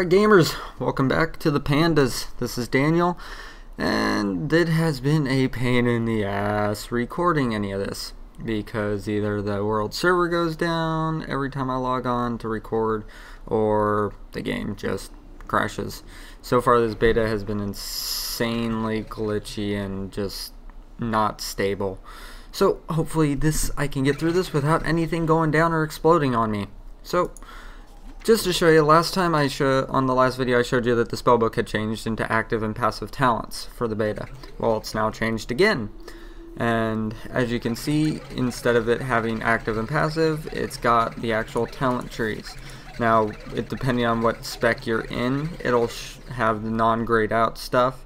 Alright gamers, welcome back to the Pandas. This is Daniel, and it has been a pain in the ass recording any of this because either the world server goes down every time I log on to record or the game just crashes. So far this beta has been insanely glitchy and just not stable. So hopefully I can get through this without anything going down or exploding on me. So just to show you, on the last video I showed you that the spellbook had changed into active and passive talents for the beta. Well, it's now changed again. And as you can see, instead of it having active and passive, it's got the actual talent trees. Now, depending on what spec you're in, it'll have the non-grayed out stuff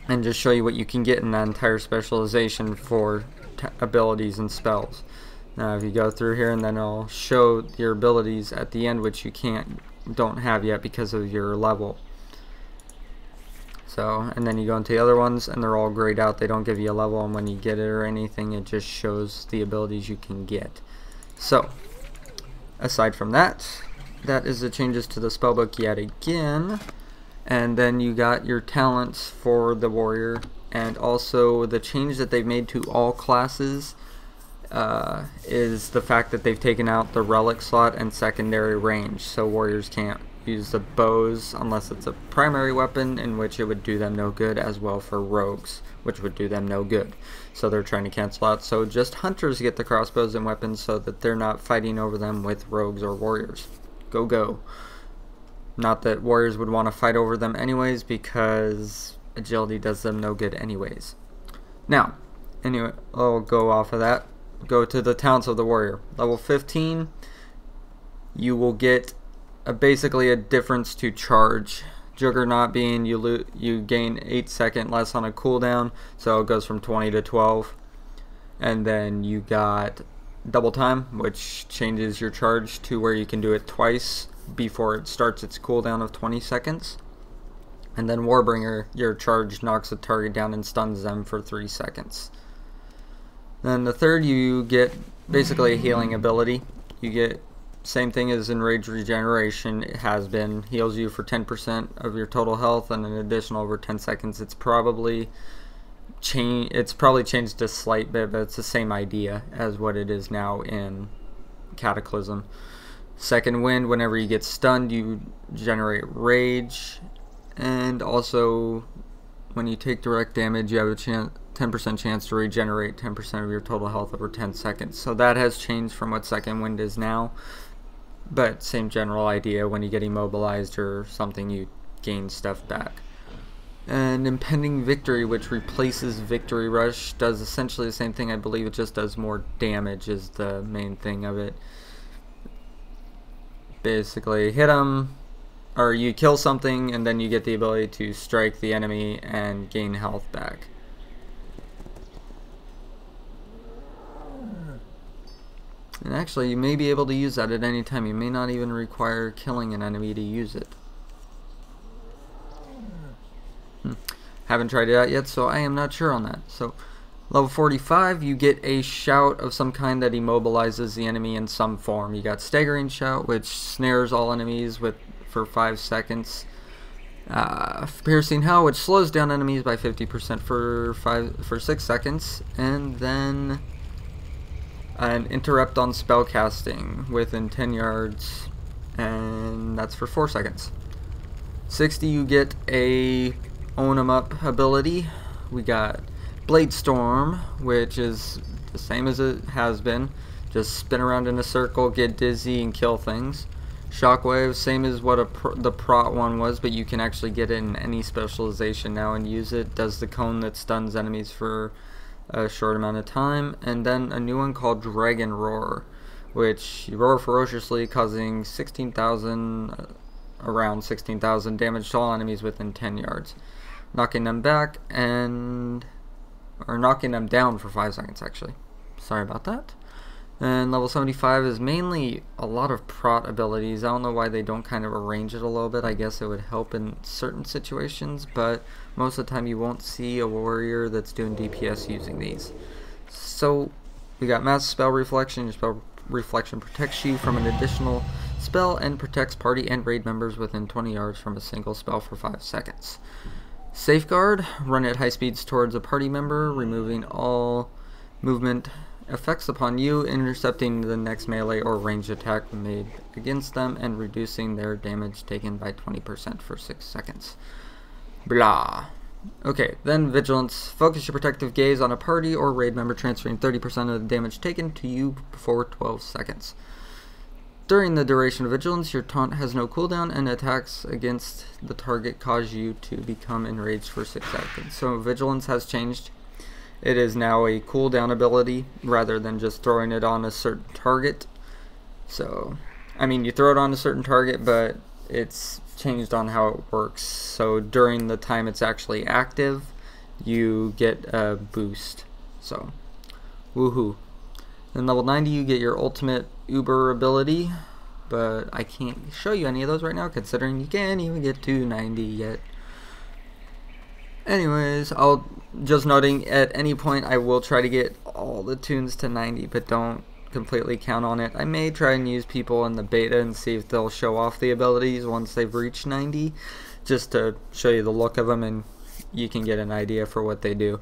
and just show you what you can get in that entire specialization for abilities and spells. Now if you go through here, and then it'll show your abilities at the end, which you don't have yet because of your level. So, and then you go into the other ones and they're all grayed out. They don't give you a level, and when you get it or anything, it just shows the abilities you can get. So aside from that, that is the changes to the spellbook yet again. And then you got your talents for the warrior, and also the change that they've made to all classes is the fact that they've taken out the relic slot and secondary range, so warriors can't use the bows unless it's a primary weapon, in which it would do them no good, as well for rogues, which would do them no good. So they're trying to cancel out, so just hunters get the crossbows and weapons so that they're not fighting over them with rogues or warriors. Go. Not that warriors would want to fight over them anyways, because agility does them no good anyways. Now, anyway, I'll go off of that. Go to the talents of the warrior. Level 15, you will get basically a difference to charge. Juggernaut being you gain 8 seconds less on a cooldown, so it goes from 20 to 12. And then you got double time, which changes your charge to where you can do it twice before it starts its cooldown of 20 seconds. And then Warbringer, your charge knocks the target down and stuns them for 3 seconds. Then the third, you get basically a healing ability. You get same thing as in Rage Regeneration. It has been, heals you for 10% of your total health and an additional over 10 seconds. It's probably changed a slight bit, but it's the same idea as what it is now in Cataclysm. Second Wind, whenever you get stunned, you generate rage, and also when you take direct damage, you have a 10% chance to regenerate 10% of your total health over 10 seconds. So that has changed from what Second Wind is now, but same general idea. When you get immobilized or something, you gain stuff back. And Impending Victory, which replaces Victory Rush, does essentially the same thing. I believe it just does more damage is the main thing of it. Basically hit them, or you kill something, and then you get the ability to strike the enemy and gain health back. And actually, you may be able to use that at any time. You may not even require killing an enemy to use it. Haven't tried it out yet, so I am not sure on that. So, level 45, you get a shout of some kind that immobilizes the enemy in some form. You got Staggering Shout, which snares all enemies for 5 seconds. Piercing Hell, which slows down enemies by 50% for 6 seconds. And then an Interrupt on spellcasting within 10 yards, and that's for 4 seconds. 60, you get a Own 'em Up ability. We got Blade Storm, which is the same as it has been. Just spin around in a circle, get dizzy, and kill things. Shockwave, same as what the prot one was, but you can actually get it in any specialization now and use it. Does the cone that stuns enemies for a short amount of time. And then a new one called Dragon Roar, which you roar ferociously, causing around 16,000 damage to all enemies within 10 yards, knocking them back or knocking them down for 5 seconds actually. Sorry about that. And level 75 is mainly a lot of prot abilities. I don't know why they don't kind of arrange it a little bit. I guess it would help in certain situations, but most of the time you won't see a warrior that's doing DPS using these. So we got Massive Spell Reflection. Your spell reflection protects you from an additional spell and protects party and raid members within 20 yards from a single spell for 5 seconds. Safeguard, run at high speeds towards a party member, removing all movement effects upon you, intercepting the next melee or ranged attack made against them, and reducing their damage taken by 20% for 6 seconds. Blah. Okay, then Vigilance. Focus your protective gaze on a party or raid member, transferring 30% of the damage taken to you for 12 seconds. During the duration of Vigilance, your taunt has no cooldown, and attacks against the target cause you to become enraged for 6 seconds. So Vigilance has changed. It is now a cooldown ability rather than just throwing it on a certain target. So, I mean, you throw it on a certain target, but it's changed on how it works. So during the time it's actually active, you get a boost. So, woohoo. Then level 90, you get your ultimate Uber ability, but I can't show you any of those right now, considering you can't even get to 90 yet. Anyways, I'll just noting, at any point I will try to get all the tunes to 90, but don't completely count on it. I may try and use people in the beta and see if they'll show off the abilities once they've reached 90, just to show you the look of them and you can get an idea for what they do.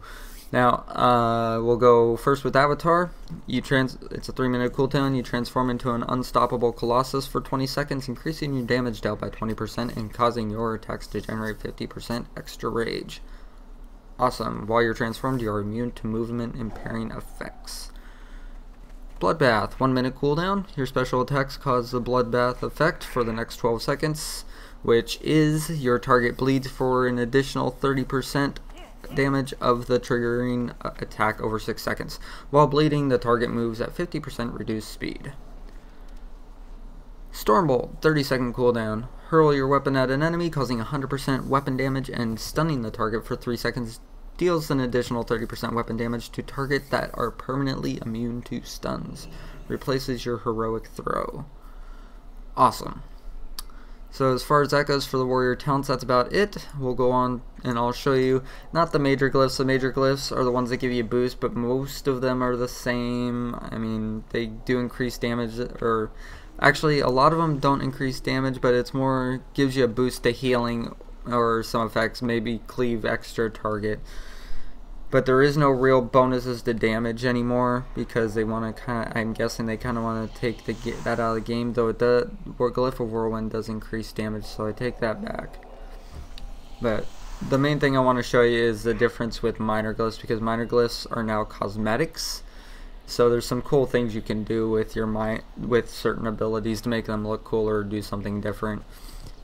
Now, we'll go first with Avatar. It's a 3-minute cooldown. You transform into an unstoppable Colossus for 20 seconds, increasing your damage dealt by 20% and causing your attacks to generate 50% extra rage. Awesome. While you're transformed, you are immune to movement impairing effects. Bloodbath, 1-minute cooldown. Your special attacks cause the Bloodbath effect for the next 12 seconds, which is your target bleeds for an additional 30% damage of the triggering attack over 6 seconds. While bleeding, the target moves at 50% reduced speed. Stormbolt, 30-second cooldown. Hurl your weapon at an enemy, causing 100% weapon damage and stunning the target for 3 seconds. Deals an additional 30% weapon damage to targets that are permanently immune to stuns. Replaces your heroic throw. Awesome. So as far as that goes for the warrior talents, that's about it. We'll go on and I'll show you, not the major glyphs. The major glyphs are the ones that give you a boost, but most of them are the same. I mean, they do increase damage, or actually a lot of them don't increase damage, but it's more, gives you a boost to healing or some effects, maybe cleave extra target. But there is no real bonuses to damage anymore because they want to I'm guessing they kind of want to take that out of the game, though Glyph of Whirlwind does increase damage, so I take that back. But the main thing I want to show you is the difference with minor glyphs, because minor glyphs are now cosmetics. So there's some cool things you can do with with certain abilities to make them look cooler or do something different.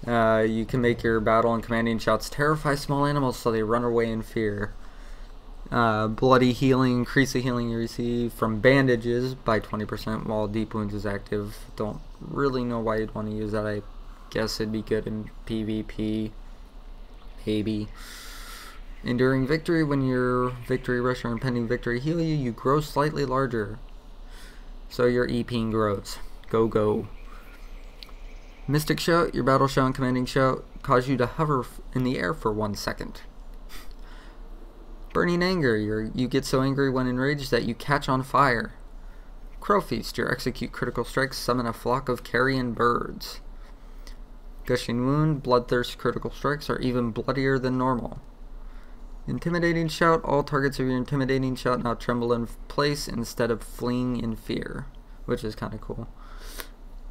You can make your battle and commanding shouts terrify small animals so they run away in fear. Bloody healing, increase the healing you receive from bandages by 20% while deep wounds is active. Don't really know why you'd want to use that. I guess it'd be good in PvP, maybe. Enduring victory, when your victory rush or impending victory heal you, you grow slightly larger. So your EP grows. Go, go. Mystic Shout, your battle shout and commanding shout cause you to hover in the air for 1 second. Burning Anger, you get so angry when enraged that you catch on fire. Crow Feast, your execute critical strikes summon a flock of carrion birds. Gushing Wound, Bloodthirst critical strikes are even bloodier than normal. Intimidating Shout, all targets of your intimidating shout now tremble in place instead of fleeing in fear, which is kind of cool.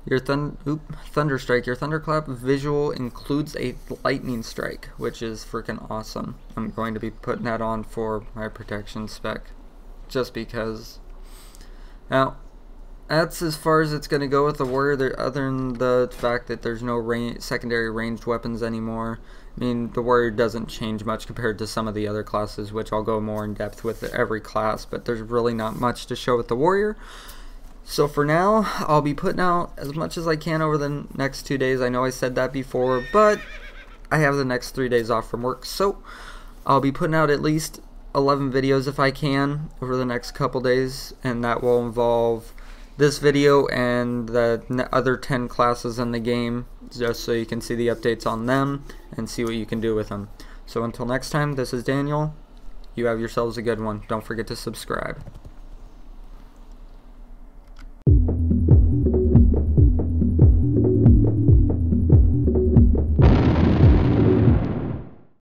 Your Thunder Strike, your Thunderclap visual includes a lightning strike, which is freaking awesome. I'm going to be putting that on for my protection spec, just because. Now, that's as far as it's going to go with the warrior, other than the fact that there's no secondary ranged weapons anymore. I mean, the warrior doesn't change much compared to some of the other classes, which I'll go more in depth with every class, but there's really not much to show with the warrior. So for now, I'll be putting out as much as I can over the next 2 days. I know I said that before, but I have the next 3 days off from work, so I'll be putting out at least 11 videos if I can over the next couple days, and that will involve this video and the other 10 classes in the game, just so you can see the updates on them and see what you can do with them. So until next time, this is Daniel. You have yourselves a good one. Don't forget to subscribe.